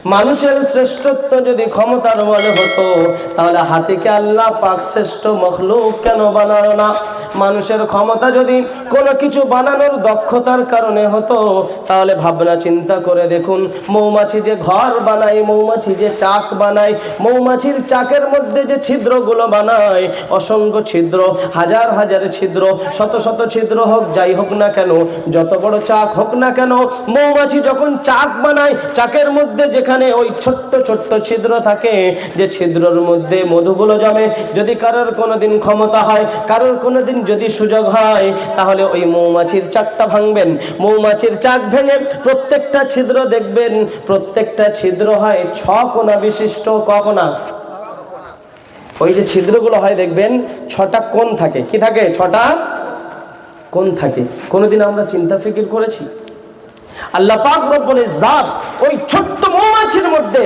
মানুষের শ্রেষ্ঠত্ব যদি ক্ষমতার বলে হতো, তাহলে হাতিকে আল্লাহ পাক শ্রেষ্ঠ মখলুক কেন বানালো না? মানুষের ক্ষমতা যদি কোনো কিছু বানানোর দক্ষতার কারণে হতো, তাহলে ভাবনা চিন্তা করে দেখুন, মৌমাছি যে ঘর বানায়, মৌমাছি যে চাক বানায়, মৌমাছির চাকের মধ্যে যে ছিদ্রগুলো বানায়, অসংখ্য ছিদ্র, হাজার হাজার ছিদ্র, শত শত ছিদ্র হোক, যাই হোক না কেন, যত বড় চাক হোক না কেন, মৌমাছি যখন চাক বানায়, চাকের মধ্যে যেখানে ওই ছোট্ট ছোট্ট ছিদ্র থাকে, যে ছিদ্রের মধ্যে মধুগুলো জমে, যদি কারোর কোনোদিন ক্ষমতা হয়, কারোর কোনোদিন যদি সুযোগ হয়, তাহলে ওই মৌমাছির চাকটা ভাঙবেন। মৌমাছির চাক ভেঙে প্রত্যেকটা ছিদ্র দেখবেন, প্রত্যেকটা ছিদ্র হয় 6 কোণা বিশিষ্ট। কখনা ওই যে ছিদ্রগুলো হয় দেখবেন 6টা কোণ থাকে। কি থাকে? 6টা কোণ থাকে। কোনোদিন আমরা চিন্তা ফিকির করেছি আল্লাহ পাক রব্বুল ইজ্জাত ওই ছোট্ট মৌমাছির মধ্যে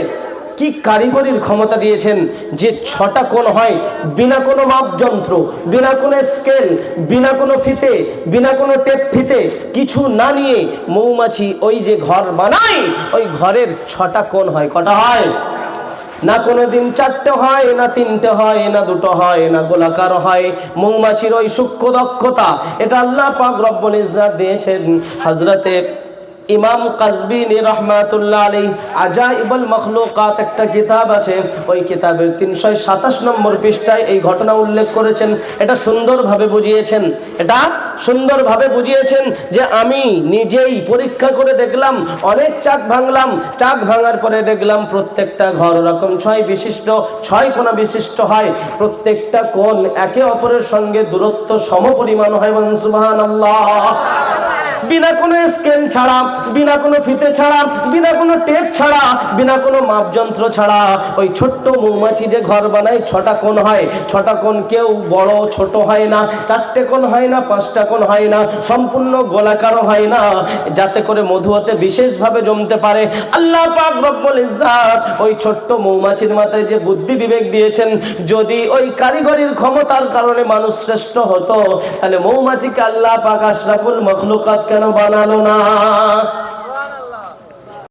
কি কারিগরির ক্ষমতা দিয়েছেন, যে 6টা কোণ হয় বিনা কোনো মাপযন্ত্র, বিনা কোনো স্কেল, বিনা কোনো ফিতে, বিনা কোনো টেপ ফিতে কিছু না নিয়ে মৌমাছি ওই যে ঘর বানায়, ওই ঘরের 6টা কোণ হয়। কটা হয়? না কোনোদিন 4টে হয়, না 3টে হয়, না 2টো হয়, না গোলাকার হয়। মৌমাছির ওই সূক্ষ্ম দক্ষতা, এটা আল্লাহ পাক রব্বুল ইজ্জাত দিয়েছেন। হযরতে ইমাম কাজবিনী রহমাতুল্লাহ আলাইহি আজাইবুল মখলুকাত একটা কিতাব আছে, ওই কিতাবের 327 নম্বর পৃষ্ঠায় এই ঘটনা উল্লেখ করেছেন। এটা সুন্দরভাবে বুঝিয়েছেন, এটা সুন্দরভাবে বুঝিয়েছেন যে আমি নিজেই পরীক্ষা করে দেখলাম, অনেক চাক ভাঙলাম, চাক ভাঙার পরে দেখলাম প্রত্যেকটা ঘর রকম 6 বিশিষ্ট, 6 কোণা বিশিষ্ট হয়। প্রত্যেকটা কোণ একে অপরের সঙ্গে দূরত্ব সমপরিমাণ হয়। সুবহানাল্লাহ। বিনা কোনো স্কেল ছাড়া, বিনা কোনো ফিতে ছাড়া, বিনা কোনো টেপ ছাড়া, বিনা কোনো মাপযন্ত্র ছাড়া ওই ছোট্ট মৌমাছি যে ঘর বানায় 6টা কোণ হয়। 6টা কোণ কেউ বড় ছোট হয় না, 4টে কোণ হয় না, 5টা কোণ হয় না, সম্পূর্ণ গোলাকারও হয় না, যাতে করে মধু হতে বিশেষভাবে জমতে পারে। আল্লাহ পাক রব্বুল ইজ্জাত ওই ছোট্ট মৌমাছির মাথায় যে বুদ্ধি বিবেক দিয়েছেন, যদি ওই কারিগরির ক্ষমতার কারণে মানুষ শ্রেষ্ঠ হতো, তাহলে মৌমাছিকে আল্লাহ পাক আশরাফুল মখলুকাত কেন বানালো না?